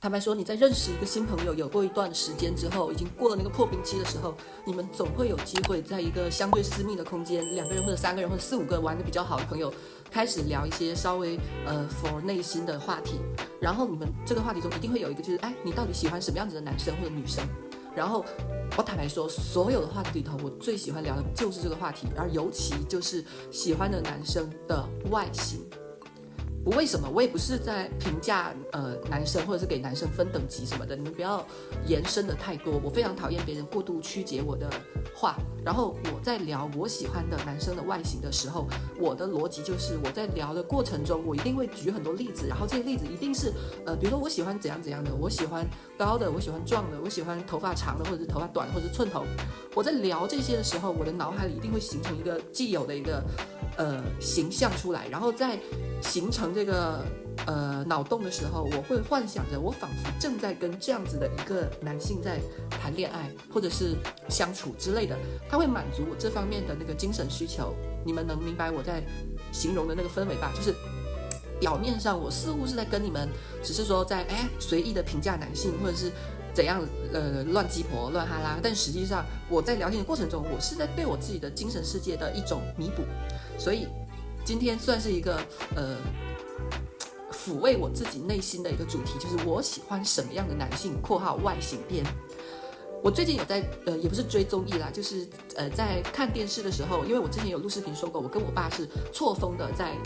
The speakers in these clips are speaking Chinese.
坦白说，你在认识一个新朋友有过一段时间之后，已经过了那个破冰期的时候，你们总会有机会在一个相对私密的空间，2个人或者3个人或者4、5个玩的比较好的朋友，开始聊一些稍微for 内心的话题。然后你们这个话题中一定会有一个就是，哎，你到底喜欢什么样子的男生或者女生？然后我坦白说，所有的话题里头，我最喜欢聊的就是这个话题，而尤其就是喜欢的男生的外形。不为什么，我也不是在评价男生或者是给男生分等级什么的，你们不要延伸的太多。我非常讨厌别人过度曲解我的话。然后我在聊我喜欢的男生的外形的时候，我的逻辑就是我在聊的过程中，我一定会举很多例子，然后这些例子一定是比如说我喜欢怎样怎样的，我喜欢高的，我喜欢壮的，我喜欢头发长的，或者是头发短的，或者是寸头。我在聊这些的时候，我的脑海里一定会形成一个既有的一个形象出来，然后在形成这个脑洞的时候，我会幻想着我仿佛正在跟这样子的一个男性在谈恋爱或者是相处之类的，他会满足我这方面的那个精神需求。你们能明白我在形容的那个氛围吧？就是表面上我似乎是在跟你们只是说在随意的评价男性或者是怎样乱鸡婆乱哈拉，但实际上我在聊天的过程中，我是在对我自己的精神世界的一种弥补。所以今天算是一个抚慰我自己内心的一个主题，就是我喜欢什么样的男性（括号外形篇）。我最近有在也不是追综艺啦，就是在看电视的时候，因为我之前有录视频说过，我跟我爸是错峰的在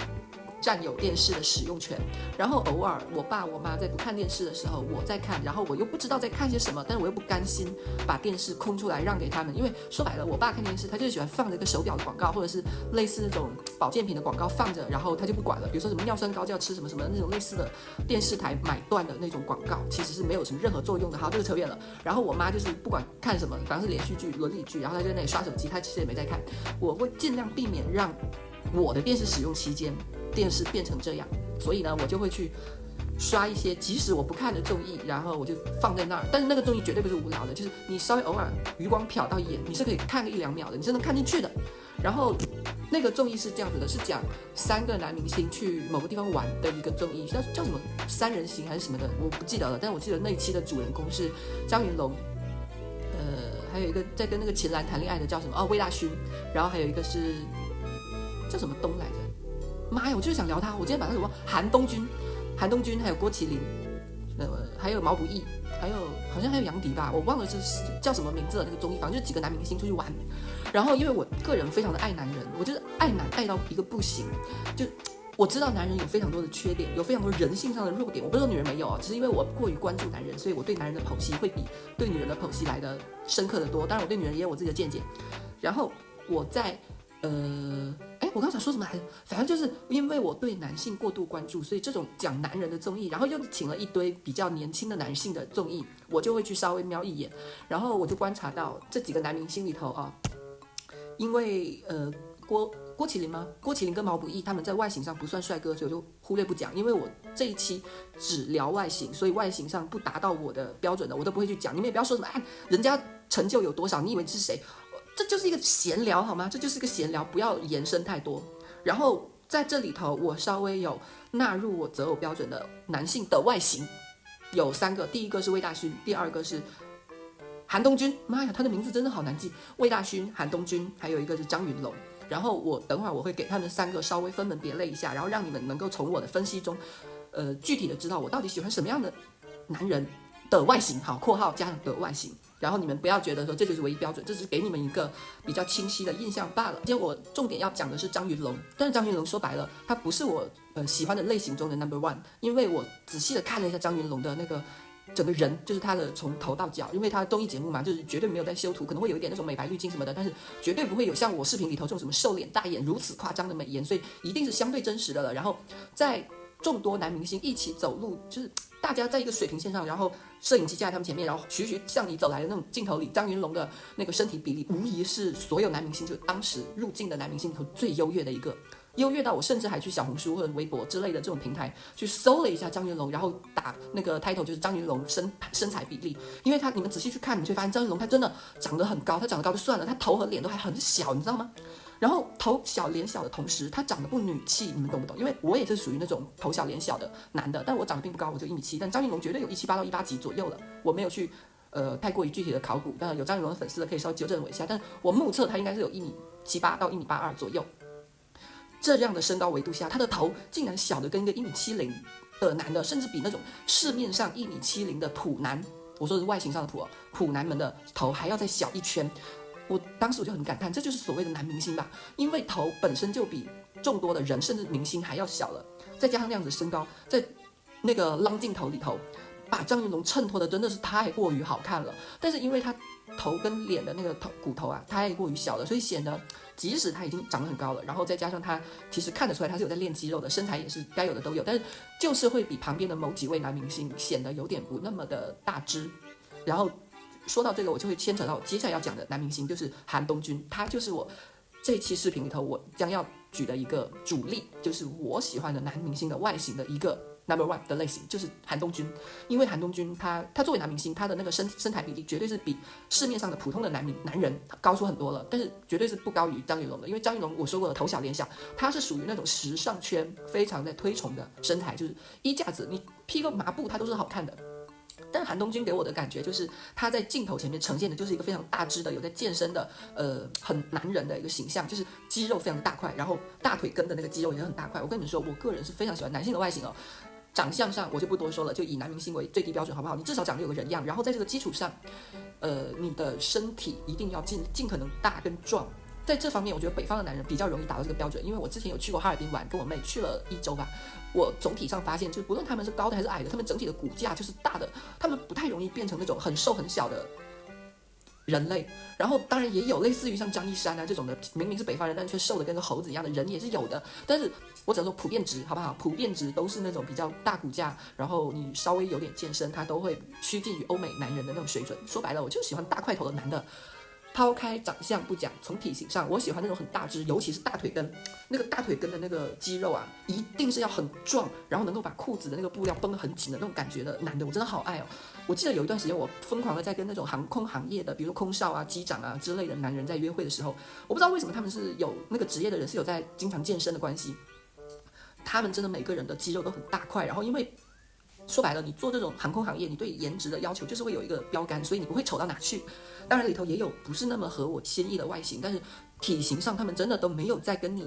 占有电视的使用权，然后偶尔我爸我妈在不看电视的时候我在看，然后我又不知道在看些什么，但是我又不甘心把电视空出来让给他们，因为说白了我爸看电视他就是喜欢放着一个手表的广告，或者是类似那种保健品的广告放着，然后他就不管了，比如说什么尿酸高就要吃什么什么那种类似的电视台买断的那种广告，其实是没有什么任何作用的。好，这个扯远了。然后我妈就是不管看什么，反正是连续剧伦理剧，然后她就在那里刷手机，她其实也没在看。我会尽量避免让我的电视使用期间电视变成这样，所以呢，我就会去刷一些即使我不看的综艺，然后我就放在那儿。但是那个综艺绝对不是无聊的，就是你稍微偶尔余光瞟到一眼，你是可以看个1-2秒的，你是能看进去的。然后那个综艺是这样子的，是讲3个男明星去某个地方玩的一个综艺，叫什么3人行还是什么的，我不记得了。但我记得那一期的主人公是张云龙，还有一个在跟那个秦岚谈恋爱的叫什么魏大勋，然后还有一个是叫什么东来着。妈呀，我就是想聊他。我今天把他什么韩东君，还有郭麒麟，还有毛不易，还有好像还有杨迪吧，我忘了是叫什么名字的那个综艺，反正就是几个男明星出去玩。然后因为我个人非常的爱男人，我就是爱男爱到一个不行，就我知道男人有非常多的缺点，有非常多人性上的弱点。我不是说女人没有啊，只是因为我过于关注男人，所以我对男人的剖析会比对女人的剖析来的深刻的多。当然我对女人也有我自己的见解。然后我在我刚才说什么来着？反正就是因为我对男性过度关注，所以这种讲男人的综艺，然后又请了一堆比较年轻的男性的综艺，我就会去稍微瞄一眼，然后我就观察到这几个男明星里头啊，因为郭麒麟吗？郭麒麟跟毛不易他们在外形上不算帅哥，所以我就忽略不讲，因为我这一期只聊外形，所以外形上不达到我的标准的，我都不会去讲。你们也不要说什么人家成就有多少，你以为是谁？这就是一个闲聊好吗？这就是一个闲聊，不要延伸太多。然后在这里头，我稍微有纳入我择偶标准的男性的外形，有3个，第一个是魏大勋，第2个是韩东君，妈呀，他的名字真的好难记。魏大勋、韩东君，还有一个是张云龙。然后我等会儿我会给他们3个稍微分门别类一下，然后让你们能够从我的分析中，具体的知道我到底喜欢什么样的男人的外形，好，括号加上的外形。然后你们不要觉得说这就是唯一标准，这只是给你们一个比较清晰的印象罢了。今天我重点要讲的是张云龙，但是张云龙说白了，他不是我喜欢的类型中的 No.1， 因为我仔细的看了一下张云龙的那个整个人，就是他的从头到脚，因为他的综艺节目嘛，就是绝对没有在修图，可能会有一点那种美白滤镜什么的，但是绝对不会有像我视频里头这种什么瘦脸大眼如此夸张的美颜，所以一定是相对真实的了。然后在众多男明星一起走路，就是大家在一个水平线上，然后摄影机架在他们前面，然后徐徐向你走来的那种镜头里，张云龙的那个身体比例无疑是所有男明星，就当时入境的男明星里头最优越的一个，优越到我甚至还去小红书或者微博之类的这种平台去搜了一下张云龙，然后打那个 title 就是张云龙身材比例，因为你们仔细去看，你会发现张云龙他真的长得很高，他长得高就算了，他头和脸都还很小，你知道吗？然后头小脸小的同时，他长得不女气，你们懂不懂？因为我也是属于那种头小脸小的男的，但我长得并不高，我就1.7米，但张云龙绝对有1.78到1.8几左右了。我没有去太过于具体的考古，当然有张云龙的粉丝的可以稍微纠正我一下，但我目测他应该是有1.78米到1.82米左右。这样的身高维度下，他的头竟然小的跟一个1.70米的男的，甚至比那种市面上1.70米的普男，我说的是外形上的普男们的头还要再小一圈。我当时我就很感叹，这就是所谓的男明星吧，因为头本身就比众多的人甚至明星还要小了，再加上那样子身高，在那个浪镜头里头，把张云龙衬托的真的是太过于好看了。但是因为他头跟脸的那个骨头啊太过于小了，所以显得即使他已经长得很高了，然后再加上他其实看得出来他是有在练肌肉的，身材也是该有的都有，但是就是会比旁边的某几位男明星显得有点不那么的大只。然后说到这个，我就会牵扯到接下来要讲的男明星，就是韩东君，他就是我这一期视频里头我将要举的一个主力，就是我喜欢的男明星的外形的一个 No.1 的类型，就是韩东君。因为韩东君他作为男明星，他的那个身材比例绝对是比市面上的普通的男人高出很多了，但是绝对是不高于张云龙的。因为张云龙我说过了，头小脸小，他是属于那种时尚圈非常在推崇的身材，就是衣架子你披个麻布他都是好看的。但韩东君给我的感觉就是他在镜头前面呈现的就是一个非常大只的有在健身的很男人的一个形象，就是肌肉非常大块，然后大腿根的那个肌肉也很大块。我跟你们说，我个人是非常喜欢男性的外形哦。长相上我就不多说了，就以男明星为最低标准好不好？你至少长得有个人样，然后在这个基础上你的身体一定要尽可能大跟壮。在这方面我觉得北方的男人比较容易达到这个标准，因为我之前有去过哈尔滨玩，跟我妹去了1周吧。我总体上发现，就是不论他们是高的还是矮的，他们整体的骨架就是大的，他们不太容易变成那种很瘦很小的人类。然后当然也有类似于像张一山啊这种的，明明是北方人但却瘦的跟个猴子一样的人也是有的，但是我只能说普遍值好不好？普遍值都是那种比较大骨架，然后你稍微有点健身，他都会趋近于欧美男人的那种水准。说白了，我就喜欢大块头的男的。抛开长相不讲，从体型上，我喜欢那种很大只，尤其是大腿根，那个大腿根的那个肌肉啊，一定是要很壮，然后能够把裤子的那个布料绷得很紧的那种感觉的男的，我真的好爱哦。我记得有一段时间，我疯狂的在跟那种航空行业的，比如说空少啊、机长啊之类的男人在约会的时候，我不知道为什么他们是有那个职业的人是有在经常健身的关系，他们真的每个人的肌肉都很大块，然后因为说白了，你做这种航空行业，你对颜值的要求就是会有一个标杆，所以你不会丑到哪去。当然里头也有不是那么合我心意的外形，但是体型上他们真的都没有在跟你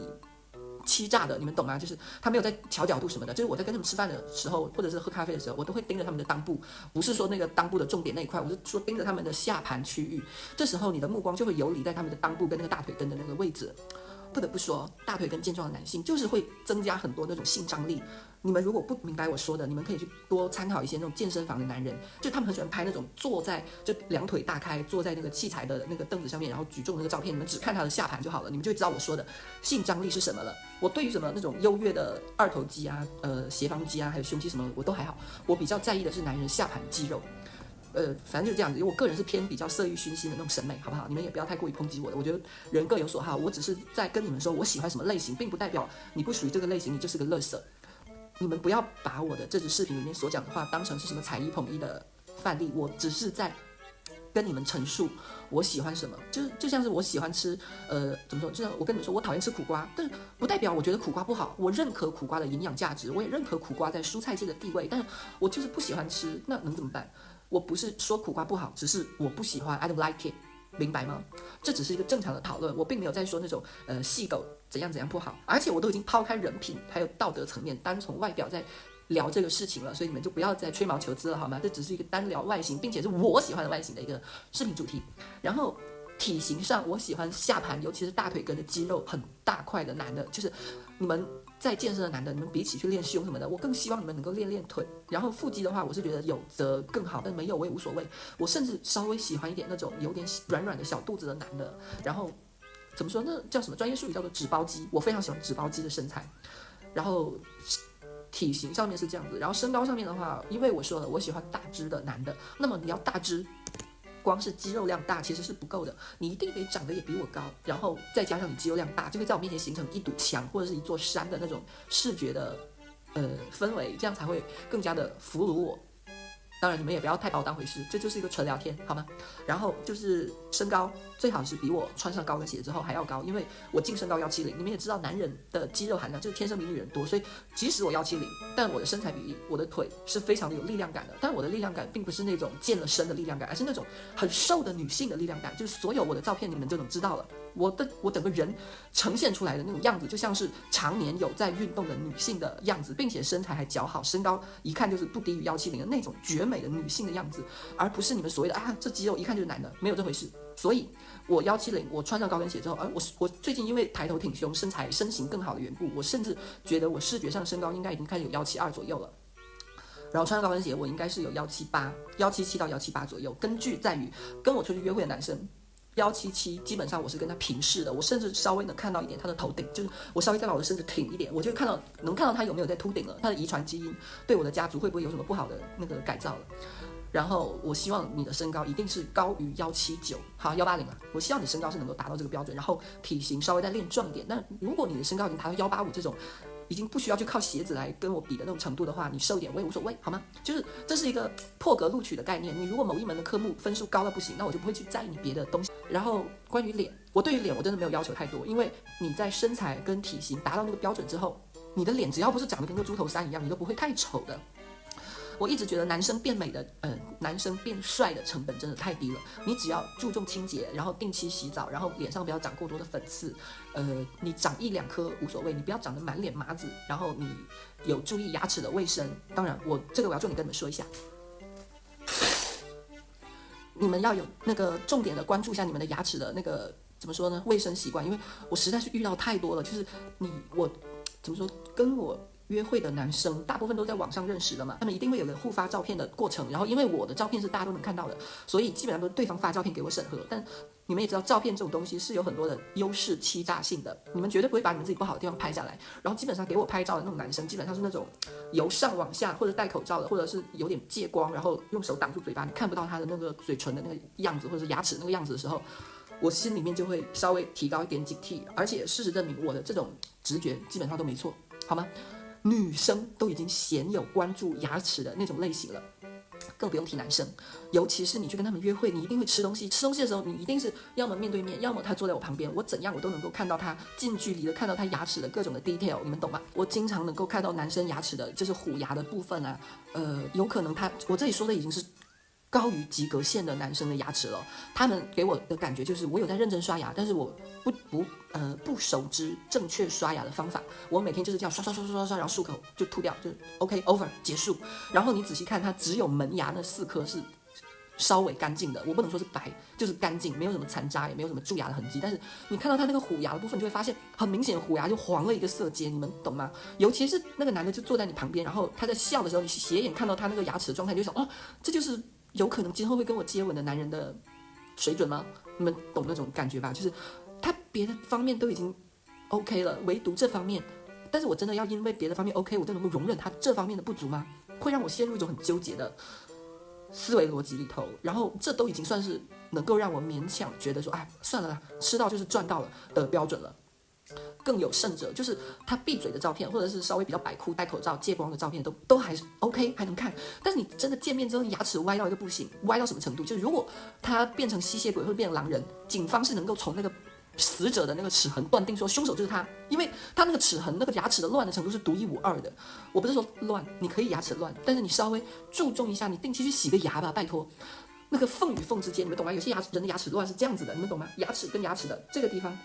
欺诈的，你们懂吗？就是他没有在调角度什么的。就是我在跟他们吃饭的时候，或者是喝咖啡的时候，我都会盯着他们的裆部，不是说那个裆部的重点那一块，我是说盯着他们的下盘区域。这时候你的目光就会游离在他们的裆部跟那个大腿根的那个位置。不得不说，大腿根健壮的男性就是会增加很多那种性张力。你们如果不明白我说的，你们可以去多参考一些那种健身房的男人，就他们很喜欢拍那种坐在就两腿大开坐在那个器材的那个凳子上面，然后举重的那个照片，你们只看他的下盘就好了，你们就会知道我说的性张力是什么了。我对于什么那种优越的二头肌啊、斜方肌啊，还有胸肌什么我都还好，我比较在意的是男人下盘的肌肉。反正就是这样子，因为我个人是偏比较色欲熏心的那种审美，好不好？你们也不要太过于抨击我的，我觉得人各有所好，我只是在跟你们说我喜欢什么类型，并不代表你不属于这个类型，你就是个垃圾。你们不要把我的这支视频里面所讲的话当成是什么踩一捧一的范例，我只是在跟你们陈述我喜欢什么，就像是我喜欢吃怎么说，就像我跟你们说我讨厌吃苦瓜，但是不代表我觉得苦瓜不好，我认可苦瓜的营养价值，我也认可苦瓜在蔬菜界的地位，但是我就是不喜欢吃，那能怎么办？我不是说苦瓜不好，只是我不喜欢 I don't like it， 明白吗？这只是一个正常的讨论，我并没有在说那种细狗怎样怎样不好，而且我都已经抛开人品还有道德层面，单从外表在聊这个事情了，所以你们就不要再吹毛求疵了好吗？这只是一个单聊外形，并且是我喜欢的外形的一个视频主题。然后体型上，我喜欢下盘，尤其是大腿根的肌肉很大块的男的，就是你们在健身的男的，你们比起去练胸什么的，我更希望你们能够练练腿。然后腹肌的话，我是觉得有则更好，但没有我也无所谓。我甚至稍微喜欢一点那种有点软软的小肚子的男的。然后怎么说呢？叫什么专业术语叫做纸包肌，我非常喜欢纸包肌的身材。然后体型上面是这样子，然后身高上面的话，因为我说了我喜欢大只的男的，那么你要大只。光是肌肉量大其实是不够的，你一定得长得也比我高，然后再加上你肌肉量大，就会在我面前形成一堵墙或者是一座山的那种视觉的氛围，这样才会更加的俘虏我。当然你们也不要太把我当回事，这就是一个纯聊天，好吗？然后就是身高，最好是比我穿上高跟鞋之后还要高，因为我净身高170，你们也知道男人的肌肉含量就是天生比女人多，所以即使我170，但我的身材比例，我的腿是非常的有力量感的。但我的力量感并不是那种健了身的力量感，而是那种很瘦的女性的力量感，就是所有我的照片你们就能知道了。我整个人呈现出来的那种样子，就像是常年有在运动的女性的样子，并且身材还姣好，身高一看就是不低于170的那种绝美的女性的样子，而不是你们所谓的这肌肉一看就是男的，没有这回事。所以我170，我穿上高跟鞋之后，我最近因为抬头挺胸，身形更好的缘故，我甚至觉得我视觉上身高应该已经开始有172左右了。然后穿上高跟鞋，我应该是有177到178左右。根据在于跟我出去约会的男生，177基本上我是跟他平视的，我甚至稍微能看到一点他的头顶，就是我稍微再把我的身子挺一点，我就能看到他有没有在秃顶了，他的遗传基因对我的家族会不会有什么不好的那个改造了。然后我希望你的身高一定是高于179，好180了。我希望你身高是能够达到这个标准，然后体型稍微再练壮一点。但如果你的身高已经达到185这种，已经不需要去靠鞋子来跟我比的那种程度的话，你瘦一点我也无所谓，好吗？就是这是一个破格录取的概念。你如果某一门的科目分数高到不行，那我就不会去在意你别的东西。然后关于脸，我对于脸我真的没有要求太多，因为你在身材跟体型达到那个标准之后，你的脸只要不是长得跟个猪头3一样，你都不会太丑的。我一直觉得男生变美的，男生变帅的成本真的太低了。你只要注重清洁，然后定期洗澡，然后脸上不要长过多的粉刺，你长1-2颗无所谓，你不要长得满脸麻子，然后你有注意牙齿的卫生。当然，我要重点跟你们说一下，你们要有那个重点的关注一下你们的牙齿的那个怎么说呢？卫生习惯，因为我实在是遇到太多了，就是我怎么说，跟我约会的男生大部分都在网上认识的嘛，他们一定会有个互发照片的过程，然后因为我的照片是大家都能看到的，所以基本上都是对方发照片给我审核。但你们也知道，照片这种东西是有很多的优势欺诈性的，你们绝对不会把你们自己不好的地方拍下来。然后基本上给我拍照的那种男生，基本上是那种由上往下或者戴口罩的，或者是有点借光，然后用手挡住嘴巴，你看不到他的那个嘴唇的那个样子，或者是牙齿那个样子的时候，我心里面就会稍微提高一点警惕。而且事实证明，我的这种直觉基本上都没错，好吗？女生都已经鲜有关注牙齿的那种类型了，更不用提男生。尤其是你去跟他们约会，你一定会吃东西，吃东西的时候你一定是要么面对面，要么他坐在我旁边，我怎样我都能够看到他近距离的看到他牙齿的各种的 detail， 你们懂吗？我经常能够看到男生牙齿的就是虎牙的部分啊，有可能我这里说的已经是高于及格线的男生的牙齿了，他们给我的感觉就是我有在认真刷牙，但是我不熟知正确刷牙的方法，我每天就是这样刷，然后漱口就吐掉，就 OK over 结束。然后你仔细看，它只有门牙那4颗是稍微干净的，我不能说是白，就是干净，没有什么残渣，也没有什么蛀牙的痕迹。但是你看到它那个虎牙的部分，就会发现很明显虎牙就黄了一个色阶，你们懂吗？尤其是那个男的就坐在你旁边，然后他在笑的时候，你斜眼看到他那个牙齿的状态，你就想这就是有可能今后会跟我接吻的男人的水准吗？你们懂那种感觉吧？就是他别的方面都已经 OK 了，唯独这方面，但是我真的要因为别的方面 OK， 我就能够容忍他这方面的不足吗？会让我陷入一种很纠结的思维逻辑里头。然后这都已经算是能够让我勉强觉得说，算了啦，吃到就是赚到了的标准了。更有甚者，就是他闭嘴的照片，或者是稍微比较摆酷、戴口罩、借光的照片，都还是 OK， 还能看。但是你真的见面之后，你牙齿歪到一个不行，歪到什么程度？就是如果他变成吸血鬼或者变成狼人，警方是能够从那个死者的那个齿痕断定说凶手就是他，因为他那个齿痕、那个牙齿的乱的程度是独一无二的。我不是说乱，你可以牙齿乱，但是你稍微注重一下，你定期去洗个牙吧，拜托。那个缝与缝之间，你们懂吗？有些人的牙齿乱是这样子的，你们懂吗？牙齿跟牙齿的这个地方，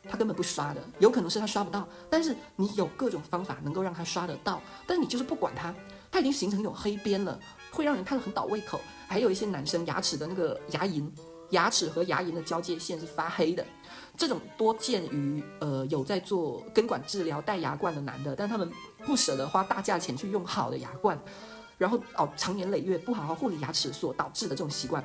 他根本不刷的，有可能是他刷不到，但是你有各种方法能够让他刷得到，但是你就是不管他，他已经形成一种黑边了，会让人看得很倒胃口。还有一些男生牙齿的那个牙齿和牙龈的交界线是发黑的，这种多见于有在做根管治疗戴牙冠的男的，但他们不舍得花大价钱去用好的牙冠，然后长年累月不好好护理牙齿所导致的这种习惯。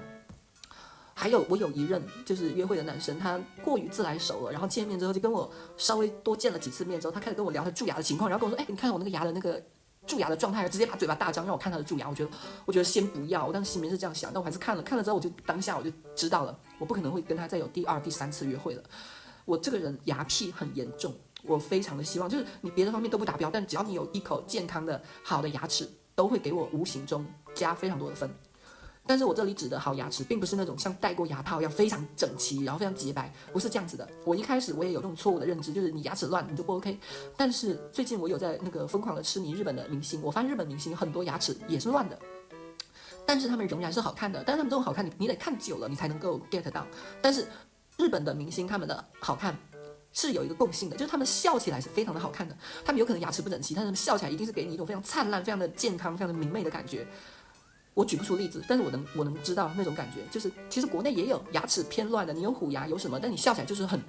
还有我有一任就是约会的男生，他过于自来熟了，然后见面之后就跟我稍微多见了几次面之后，他开始跟我聊他蛀牙的情况，然后跟我说，你看我那个牙的那个蛀牙的状态，直接把嘴巴大张让我看他的蛀牙。我觉得先不要，我当时心里面是这样想，但我还是看了之后，当下我就知道了，我不可能会跟他再有第2、第3次约会了。我这个人牙癖很严重，我非常的希望就是你别的方面都不达标，但只要你有一口健康的好的牙齿都会给我无形中加非常多的分。但是我这里指的好牙齿，并不是那种像戴过牙套一样非常整齐，然后非常洁白，不是这样子的。我一开始我也有这种错误的认知，就是你牙齿乱你就不 OK。但是最近我有在那个疯狂的痴迷日本的明星，我发现日本明星很多牙齿也是乱的，但是他们仍然是好看的。但是他们这种好看，你得看久了你才能够 get 到。但是日本的明星他们的好看是有一个共性的，就是他们笑起来是非常的好看的。他们有可能牙齿不整齐，但是他们笑起来一定是给你一种非常灿烂、非常的健康、非常的明媚的感觉。我举不出例子，但是我能知道那种感觉，就是其实国内也有牙齿偏乱的，你有虎牙有什么，但你笑起来就是很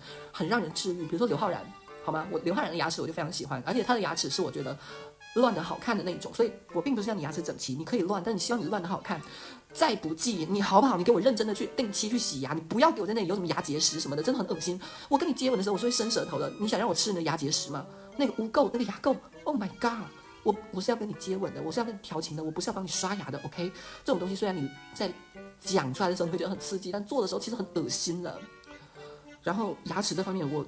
让人治愈。比如说刘昊然，好吗？我刘昊然的牙齿我就非常喜欢，而且他的牙齿是我觉得乱的好看的那种，所以我并不是让你牙齿整齐，你可以乱，但你希望你乱的好看。再不济，你好不好？你给我认真的去定期去洗牙，你不要给我在那里有什么牙结石什么的，真的很恶心。我跟你接吻的时候我是会伸舌头的，你想让我吃你的牙结石吗？那个污垢，那个牙垢 ，Oh my god！我是要跟你接吻的，我是要跟你调情的，我不是要帮你刷牙的 ，OK？ 这种东西虽然你在讲出来的时候你会觉得很刺激，但做的时候其实很恶心了。然后牙齿这方面我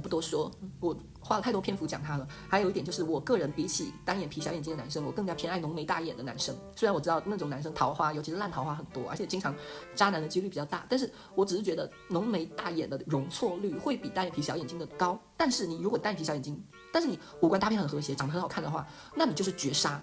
不多说，我花了太多篇幅讲它了。还有一点就是，我个人比起单眼皮小眼睛的男生，我更加偏爱浓眉大眼的男生。虽然我知道那种男生桃花，尤其是烂桃花很多，而且经常渣男的几率比较大，但是我只是觉得浓眉大眼的容错率会比单眼皮小眼睛的高。但是你如果单眼皮小眼睛，但是你五官搭配很和谐，长得很好看的话，那你就是绝杀。